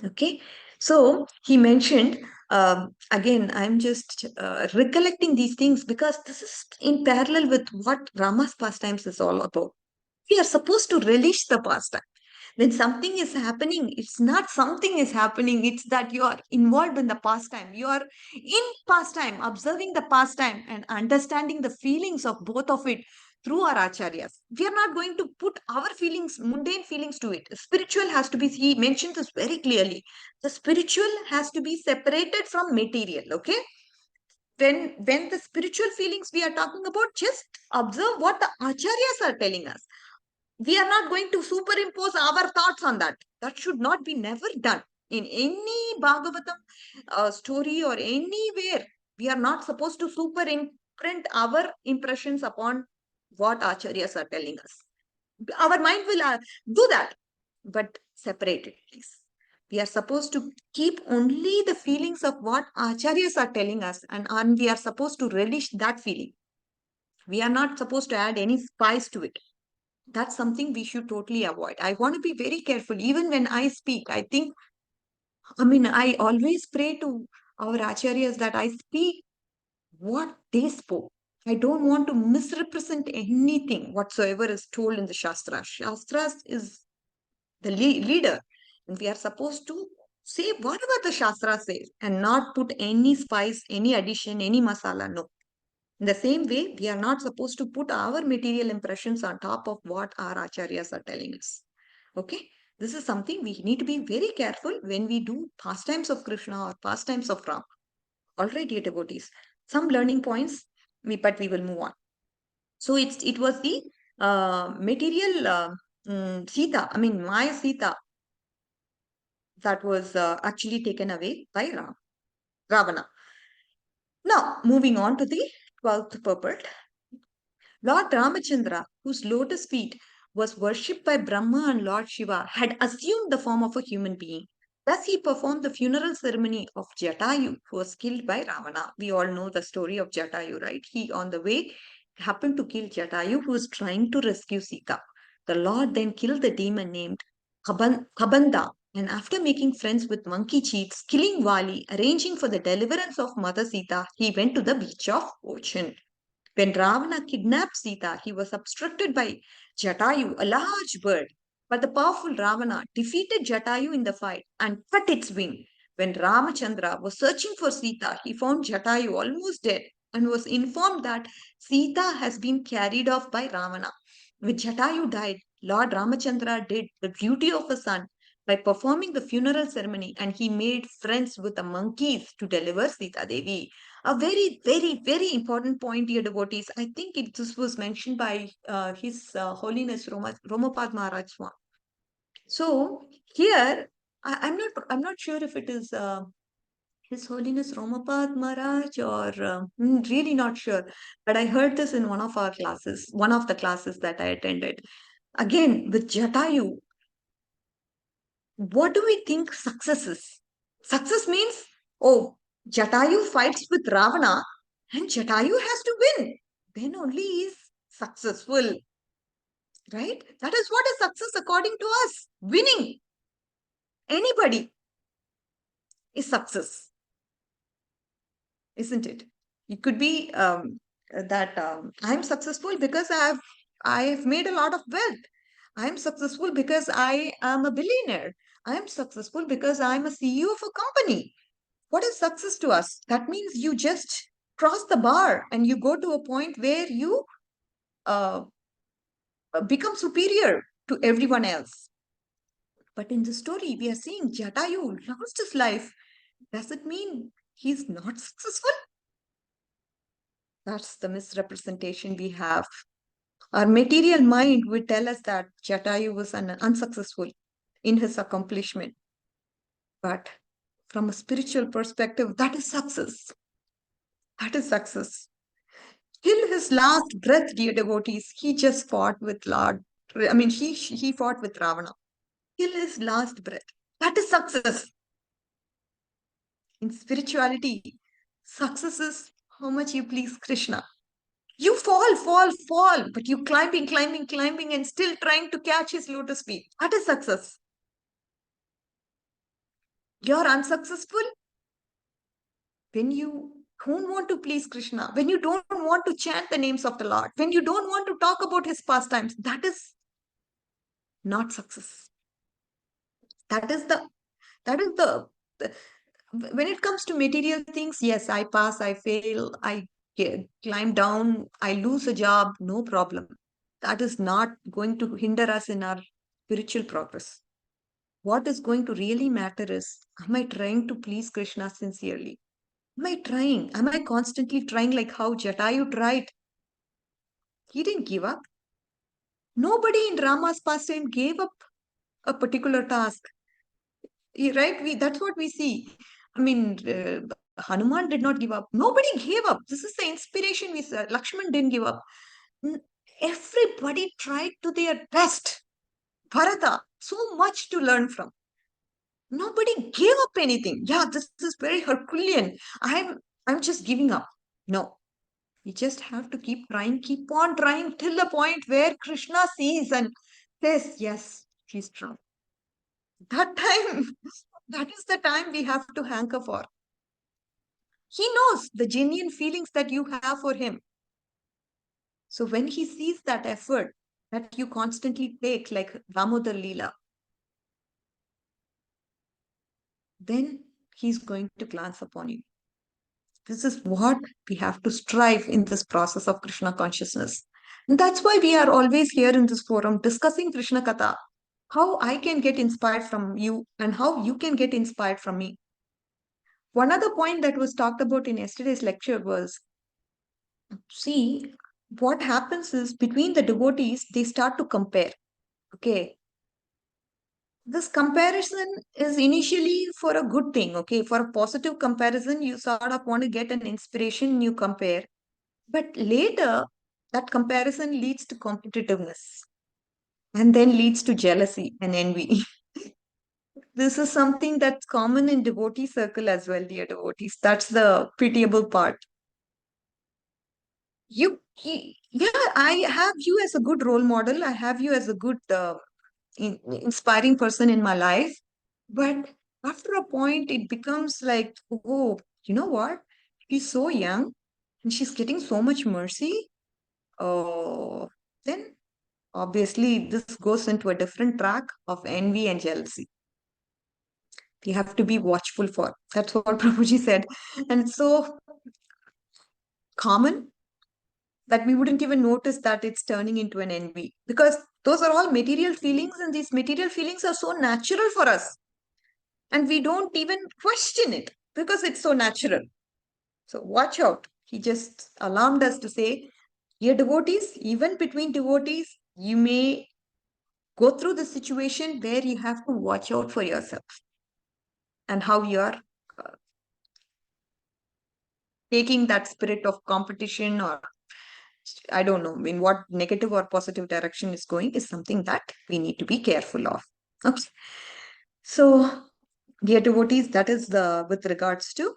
Okay, so he mentioned, again, I'm just recollecting these things because this is in parallel with what Rama's pastimes is all about. We are supposed to relish the pastime. When something is happening, it's not something is happening, it's that you are involved in the pastime. You are in pastime, observing the pastime and understanding the feelings of both of it through our acharyas. We are not going to put our feelings, mundane feelings to it. Spiritual has to be, he mentioned this very clearly. The spiritual has to be separated from material, okay? When the spiritual feelings we are talking about, just observe what the acharyas are telling us. We are not going to superimpose our thoughts on that. That should not be never done in any Bhagavatam story or anywhere. We are not supposed to superimprint our impressions upon what acharyas are telling us. Our mind will do that, but separate it, please. We are supposed to keep only the feelings of what acharyas are telling us, and we are supposed to relish that feeling. We are not supposed to add any spice to it. That's something we should totally avoid. I want to be very careful. Even when I speak, I always pray to our acharyas that I speak what they spoke. I don't want to misrepresent anything whatsoever is told in the Shastras. Shastras is the leader, and we are supposed to say whatever the Shastra says and not put any spice, any addition, any masala. No. In the same way, we are not supposed to put our material impressions on top of what our acharyas are telling us. Okay? This is something we need to be very careful when we do pastimes of Krishna or pastimes of Ram. All right, dear devotees. Some learning points, but we will move on. So it was the material Sita, Maya Sita, that was actually taken away by Ravana. Now, moving on to the 12th purport. Lord Ramachandra, whose lotus feet was worshipped by Brahma and Lord Shiva, had assumed the form of a human being. Thus, he performed the funeral ceremony of Jatayu, who was killed by Ravana. We all know the story of Jatayu, right? He, on the way, happened to kill Jatayu, who was trying to rescue Sita. The Lord then killed the demon named Kabanda, and after making friends with monkey chiefs, killing Vali, arranging for the deliverance of Mother Sita, he went to the beach of Ocean. When Ravana kidnapped Sita, he was obstructed by Jatayu, a large bird. But the powerful Ravana defeated Jatayu in the fight and cut its wing. When Ramachandra was searching for Sita, he found Jatayu almost dead and was informed that Sita has been carried off by Ravana. When Jatayu died, Lord Ramachandra did the duty of a son by performing the funeral ceremony, and he made friends with the monkeys to deliver Sita Devi. A very, very, very important point, dear devotees. I think this was mentioned by His Holiness Romapad Maharaj Swami. So here, I'm not sure if it is His Holiness Romapad Maharaj or really not sure. But I heard this in one of our classes, one of the classes that I attended. Again, with Jatayu, what do we think success is? Success means, oh, Jatayu fights with Ravana and Jatayu has to win. Then only is successful, right? That is what is success according to us. Winning anybody is success, isn't it? It could be that I'm successful because I've made a lot of wealth. I'm successful because I am a billionaire. I'm successful because I'm a CEO of a company. What is success to us? That means you just cross the bar and you go to a point where you uh, become superior to everyone else. But in the story, we are seeing Jatayu lost his life. Does it mean he's not successful? That's the misrepresentation we have. Our material mind would tell us that Jatayu was unsuccessful in his accomplishment. But from a spiritual perspective, that is success. That is success. Till his last breath, dear devotees, he just fought with Lord. He fought with Ravana. Till his last breath. That is success. In spirituality, success is how much you please Krishna. You fall, but you climbing, and still trying to catch his lotus feet. That is success. You're unsuccessful when you don't want to please Krishna, when you don't want to chant the names of the Lord, when you don't want to talk about his pastimes. That is not success. That is the when it comes to material things, yes, I pass, I fail, I climb down, I lose a job, no problem. That is not going to hinder us in our spiritual progress. What is going to really matter is, am I trying to please Krishna sincerely? Am I trying? Am I constantly trying like how Jatayu tried? He didn't give up. Nobody in Rama's pastime gave up a particular task. Right? That's what we see. I mean, Hanuman did not give up. Nobody gave up. This is the inspiration we saw. Lakshman didn't give up. Everybody tried to their best. Bharata, so much to learn from. Nobody gave up anything. Yeah, this is very Herculean. I'm just giving up. No. You just have to keep trying, keep on trying till the point where Krishna sees and says, yes, she's strong. That time, that is the time we have to hanker for. He knows the genuine feelings that you have for him. So when he sees that effort that you constantly take, like Damodar Leela, then he's going to glance upon you. This is what we have to strive in this process of Krishna consciousness. And that's why we are always here in this forum discussing Krishna Katha, how I can get inspired from you and how you can get inspired from me. One other point that was talked about in yesterday's lecture was, see, what happens is between the devotees, they start to compare. Okay. This comparison is initially for a good thing. Okay. For a positive comparison, you sort of want to get an inspiration, you compare. But later, that comparison leads to competitiveness and then leads to jealousy and envy. This is something that's common in devotee circle as well, dear devotees. That's the pitiable part. Yeah, I have you as a good role model. I have you as a good inspiring person in my life. But after a point, it becomes like, oh, you know what? She's so young and she's getting so much mercy. Oh, then obviously this goes into a different track of envy and jealousy. We have to be watchful for. That's what Prabhuji said. And it's so common that we wouldn't even notice that it's turning into an envy, because those are all material feelings, and these material feelings are so natural for us. And we don't even question it because it's so natural. So watch out. He just alarmed us to say, dear devotees, even between devotees, you may go through the situation where you have to watch out for yourself and how you are taking that spirit of competition, or I don't know in what negative or positive direction is going, is something that we need to be careful of. Okay. So, dear devotees, that is the with regards to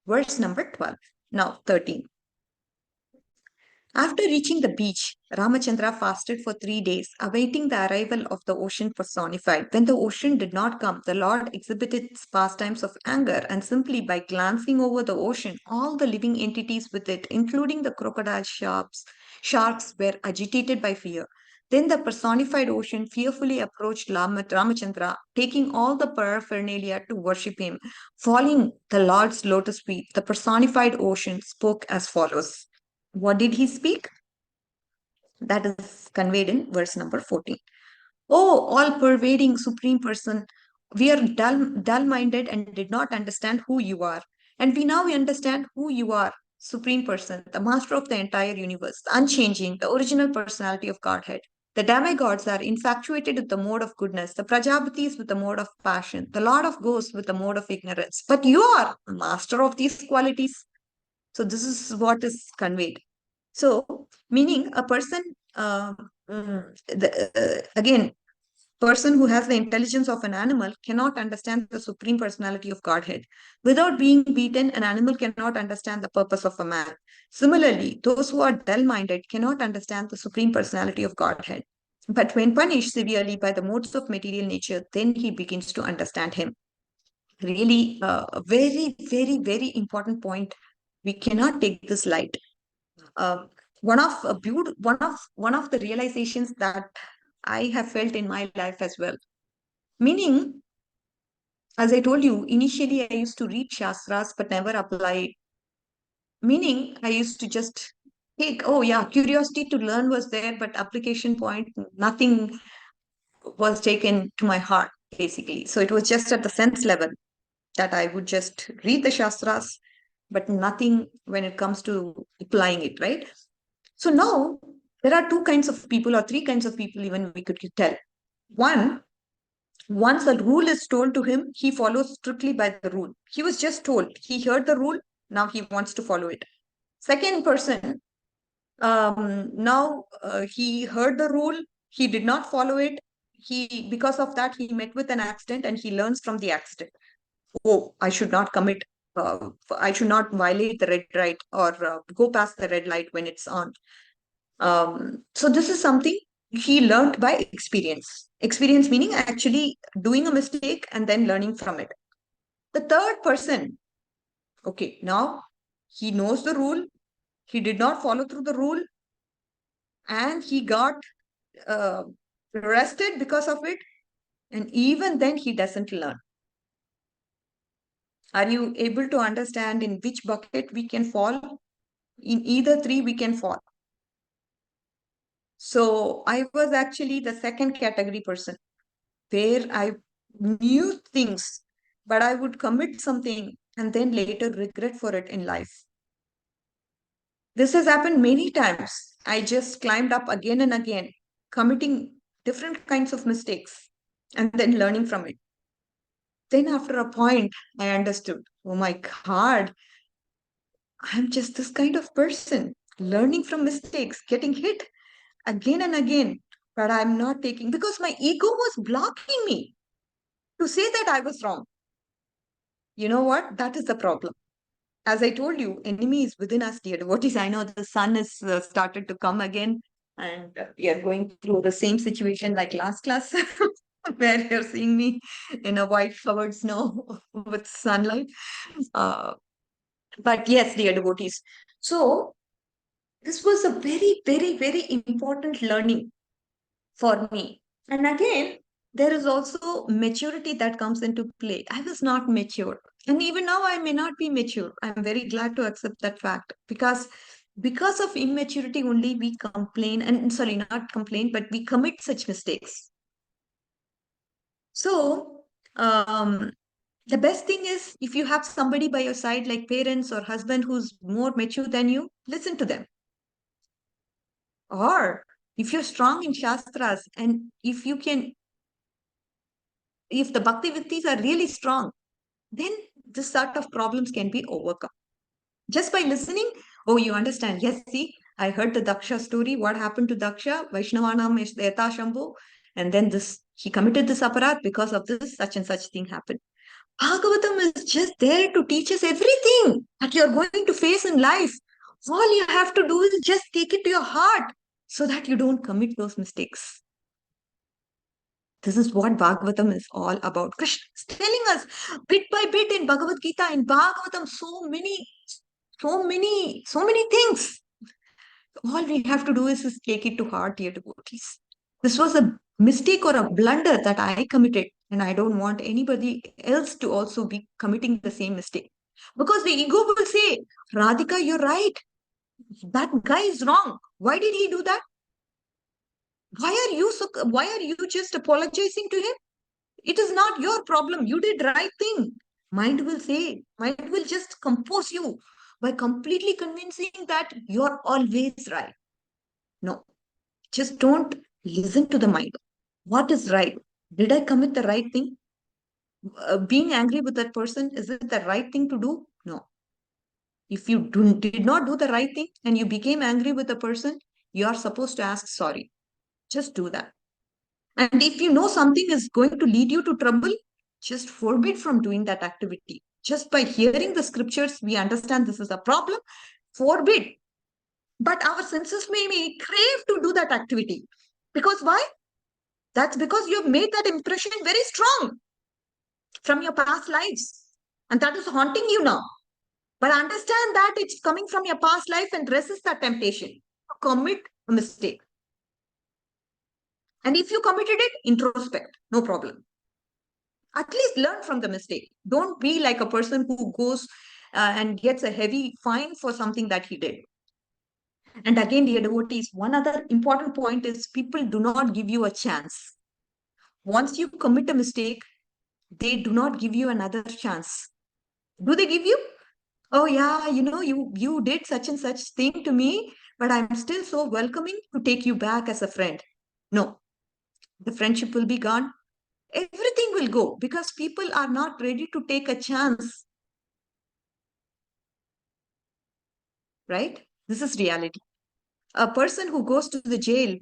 verse number 12. Now, 13. After reaching the beach, Ramachandra fasted for 3 days, awaiting the arrival of the ocean personified. When the ocean did not come, the Lord exhibited its pastimes of anger, and simply by glancing over the ocean, all the living entities with it, including the crocodile sharks, were agitated by fear. Then the personified ocean fearfully approached Ramachandra, taking all the paraphernalia to worship him. Following the Lord's lotus feet, the personified ocean spoke as follows. What did he speak? That is conveyed in verse number 14. Oh, all pervading Supreme Person, we are dull minded and did not understand who you are. And we now understand who you are, Supreme Person, the Master of the entire universe, the unchanging, the original personality of Godhead. The demigods are infatuated with the mode of goodness, the Prajapatis with the mode of passion, the Lord of Ghosts with the mode of ignorance. But you are the master of these qualities. So, this is what is conveyed. So, meaning a person, again, person who has the intelligence of an animal cannot understand the supreme personality of Godhead. Without being beaten, an animal cannot understand the purpose of a man. Similarly, those who are dull-minded cannot understand the supreme personality of Godhead. But when punished severely by the modes of material nature, then he begins to understand him. really a very, very, very important point. We cannot take this light. Uh, one of the realizations that I have felt in my life as well. Meaning, as I told you, initially I used to read Shastras but never apply. Meaning, I used to just take, oh yeah, curiosity to learn was there, but application point, nothing was taken to my heart, basically. So it was just at the sense level that I would just read the Shastras, but nothing when it comes to applying it, right? So now there are two kinds of people, or three kinds of people, even we could tell. One, once a rule is told to him, he follows strictly by the rule. He was just told, he heard the rule, now he wants to follow it. Second person, now he heard the rule, he did not follow it. Because of that, he met with an accident and he learns from the accident. Oh, I should not commit, I should not violate the red light or go past the red light when it's on. So this is something he learned by experience. Experience meaning actually doing a mistake and then learning from it. The third person, okay, now he knows the rule, he did not follow through the rule, and he got uh, arrested because of it, and even then he doesn't learn. Are you able to understand in which bucket we can fall? In either three, we can fall. So I was actually the second category person where I knew things, but I would commit something and then later regret for it in life. This has happened many times. I just climbed up again and again, committing different kinds of mistakes and then learning from it. Then after a point, I understood, oh my God, I'm just this kind of person, learning from mistakes, getting hit again and again. But I'm not taking, because my ego was blocking me to say that I was wrong. You know what? That is the problem. As I told you, enemy is within us, dear devotees. I know the sun has started to come again, and we are going through the same situation like last class, where you're seeing me in a white covered snow with sunlight. Uh, but yes, dear devotees. So this was a very, very, very important learning for me. And again, there is also maturity that comes into play. I was not mature. And even now, I may not be mature. I'm very glad to accept that fact, because of immaturity only we complain, and sorry, not complain, but we commit such mistakes. So, the best thing is if you have somebody by your side, like parents or husband who's more mature than you, listen to them. Or if you're strong in Shastras and if the Bhakti Vittis are really strong, then this sort of problems can be overcome. Just by listening, oh, you understand. Yes, see, I heard the Daksha story. What happened to Daksha? Vaishnavanam Yata Shambhu. And then he committed this aparat because of this, such and such thing happened. Bhagavatam is just there to teach us everything that you're going to face in life. All you have to do is just take it to your heart so that you don't commit those mistakes. This is what Bhagavatam is all about. Krishna is telling us bit by bit in Bhagavad Gita, in Bhagavatam, so many things. All we have to do is take it to heart, dear devotees. This was a mistake or a blunder that I committed, and I don't want anybody else to also be committing the same mistake. Because the ego will say, Radhika, you're right. That guy is wrong. Why did he do that? Why are you just apologizing to him? It is not your problem. You did right thing. Mind will just compose you by completely convincing that you're always right. No, just don't listen to the mind. What is right? Did I commit the right thing? Being angry with that person, is it the right thing to do? No. If you did not do the right thing and you became angry with a person, you are supposed to ask sorry. Just do that. And if you know something is going to lead you to trouble, just forbid from doing that activity. Just by hearing the scriptures, we understand this is a problem. Forbid. But our senses may crave to do that activity. Because why? That's because you have made that impression very strong. from your past lives. And that is haunting you now. But understand that it's coming from your past life and resist that temptation to commit a mistake. And if you committed it, introspect, no problem. At least learn from the mistake. Don't be like a person who goes and gets a heavy fine for something that he did. And again, dear devotees, one other important point is people do not give you a chance. Once you commit a mistake, they do not give you another chance. Do they give you? Oh yeah, you did such and such thing to me, but I'm still so welcoming to take you back as a friend. No, the friendship will be gone. Everything will go because people are not ready to take a chance. Right? This is reality. A person who goes to the jail,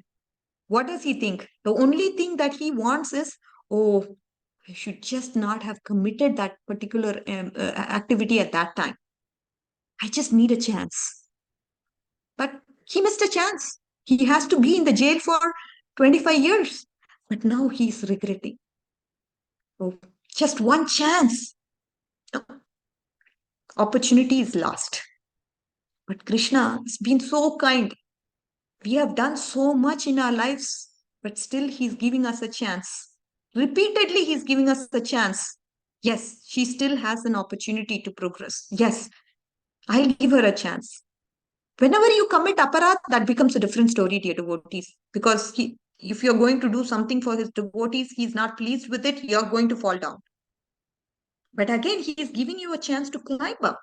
what does he think? The only thing that he wants is, oh, I should just not have committed that particular activity at that time. I just need a chance. But he missed a chance. He has to be in the jail for 25 years. But now he's regretting. Oh, just one chance. Opportunity is lost. But Krishna has been so kind. We have done so much in our lives, but still he's giving us a chance. Repeatedly, he's giving us a chance. Yes, she still has an opportunity to progress. Yes, I'll give her a chance. Whenever you commit aparat, that becomes a different story, dear devotees. Because if you're going to do something for his devotees, he's not pleased with it, you're going to fall down. But again, he is giving you a chance to climb up.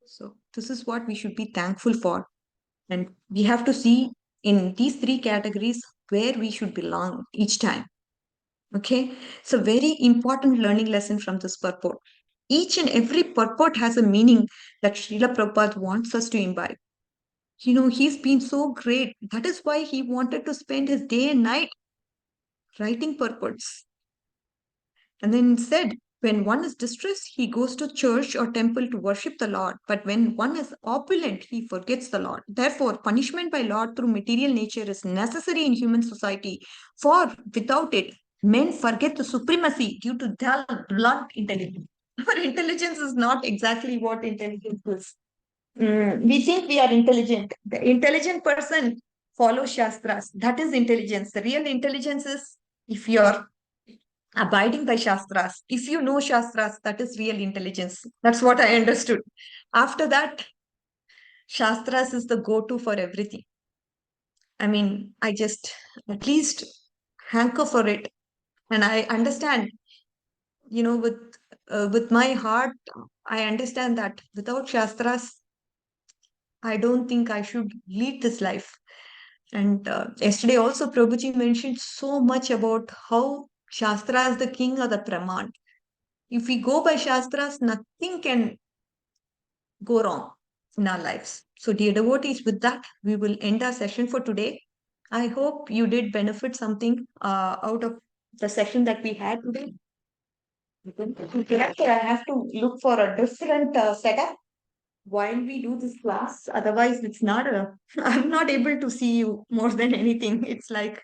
So this is what we should be thankful for. And we have to see in these three categories where we should belong each time. Okay, it's a very important learning lesson from this purport. Each and every purport has a meaning that Srila Prabhupada wants us to imbibe. He's been so great. That is why he wanted to spend his day and night writing purports. And then said, when one is distressed, he goes to church or temple to worship the Lord. But when one is opulent, he forgets the Lord. Therefore, punishment by Lord through material nature is necessary in human society. For without it, men forget the supremacy due to dull, blunt intelligence. Our intelligence is not exactly what intelligence is. We think we are intelligent. The intelligent person follows Shastras. That is intelligence. The real intelligence is if you're abiding by Shastras. If you know Shastras, that is real intelligence. That's what I understood. After that, Shastras is the go-to for everything. I mean, I just at least hanker for it. And I understand, with my heart, I understand that without Shastras, I don't think I should lead this life. And yesterday also, Prabhuji mentioned so much about how Shastra is the king or the Praman. If we go by Shastras, nothing can go wrong in our lives. So, dear devotees, with that, we will end our session for today. I hope you did benefit something out of the session that we had today. I have to look for a different setup while we do this class. Otherwise, I'm not able to see you more than anything. It's like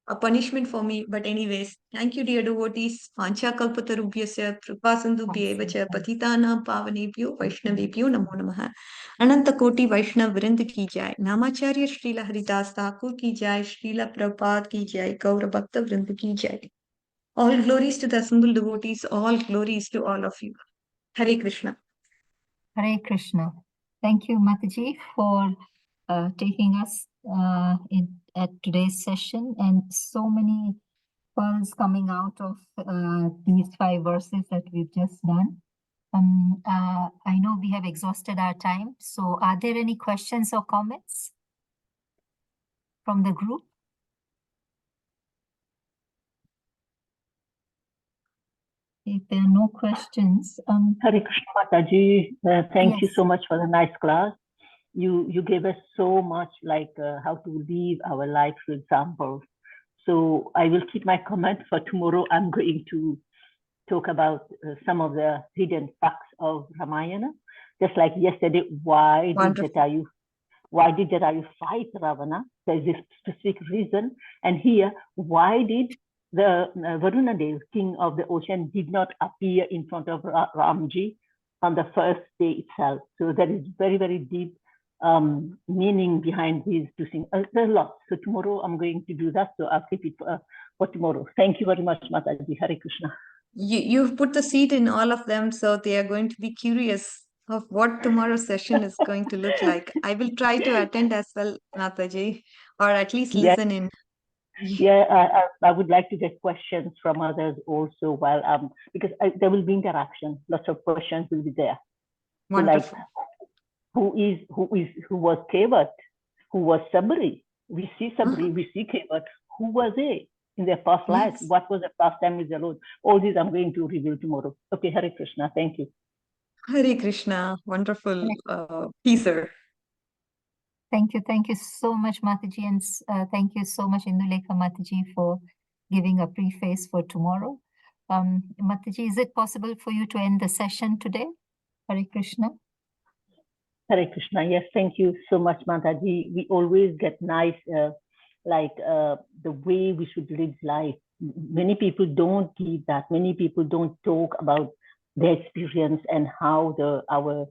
a punishment for me. But anyways, thank you, dear devotees. Pancha kalpatarubhyasya kripasindubhyev cha patitanam pavanebhyo vaishnavebhyo namo namaha. Ananta Koti Vaishnav Vrind ki jai. Namacharya Srila Haridas Thakur ki jai. Srila Prabhupada ki jai. Gaura Bhakta Vrind ki jai. All glories to the assembled devotees. All glories to all of you. Hare Krishna. Hare Krishna. Thank you, Mataji, for taking us at today's session, and so many pearls coming out of these 5 verses that we've just done. I know we have exhausted our time, so are there any questions or comments from the group? If there are no questions, Hare Krishna Mataji, thank you Yes. so much for the nice class. You gave us so much, like how to live our life, for example. So I will keep my comment for tomorrow. I'm going to talk about some of the hidden facts of Ramayana. Just like yesterday, why did Jatayu fight Ravana? There's this specific reason. And here, why did the Varuna Dev, king of the ocean, did not appear in front of Ramji on the first day itself. So there is very, very deep meaning behind these two things. There's a lot. So tomorrow I'm going to do that. So I'll keep it for tomorrow. Thank you very much, Mataji. Hare Krishna. You've put the seed in all of them, so they are going to be curious of what tomorrow's session is going to look like. I will try to attend as well, Mataji, or at least listen in. Yeah, I would like to get questions from others also while because there will be interaction. Lots of questions will be there. Wonderful. So like, who was Kevat? Who was Sabri? We see Sabri, we see Kevat. Who was they in their past life? What was the past time with the Lord? All these I'm going to reveal tomorrow. Okay, Hare Krishna. Thank you. Hare Krishna. Wonderful teaser. Thank you so much, Mataji, and thank you so much, Indulekha Mataji, for giving a preface for tomorrow. Mataji, is it possible for you to end the session today? Hare Krishna. Hare Krishna. Yes, thank you so much, Mataji. We always get nice, the way we should live life. Many people don't give that. Many people don't talk about their experience and how our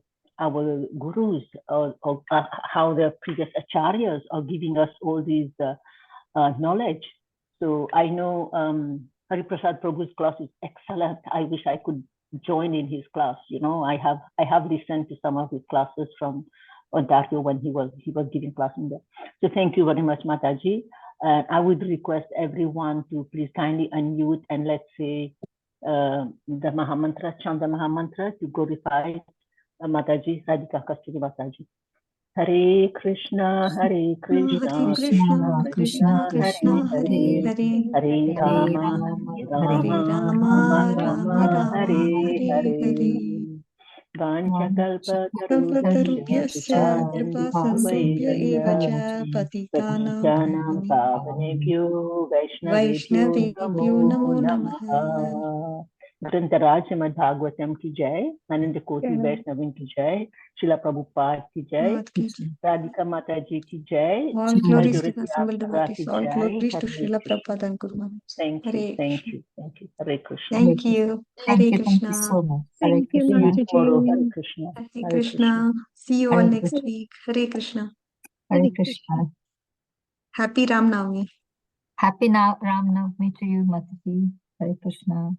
gurus or how the previous acharyas are giving us all these knowledge. So I know Hariprasad Prabhu's class is excellent. I wish I could join in his class. You know, I have listened to some of his classes from Ontario when he was giving class in there. So thank you very much, Mataji. And I would request everyone to please kindly unmute and let's say the Mahamantra, chant the Mahamantra to glorify Mataji, Radhika, Kasturi, Mataji. Hare Krishna, Hare Krishna, Krishna, Krishna, Krishna, Hare Hare Hare, Hare, Hare Rama, Rama, Rama, Hare Hare. Vanchakalpatarubhyascha Kripa Sindhuvaiva eva cha patitanam Patitanam Pavanebhyo Vaishnavebhyo Vaishnavebhyo Namo Namo Namaha. ग्रंथराज Shrimad Bhagavatam की जय, आनंद कोटि वैष्णविन की जय, शिला प्रभुपाद की जय, राधिका माता जी की जय, All glories to the अदुरति assembled आपदा devotees. की All जय. glories to Hare Srila Krishna. Prabhupada and Guru Maharaj. Thank you, Hare thank Krishna. you, thank you. Hare Krishna. Thank you. Hare Thank you Krishna. so much. Hare Thank you, Krishna. See you tomorrow. Hare Mataji. Krishna. Hare Hare Krishna. Krishna. See you all Hare next Krishna. week. Hare Krishna. Hare Krishna. Happy Ram Navami. Happy Ram Navami to you, Mataji. Hare Krishna.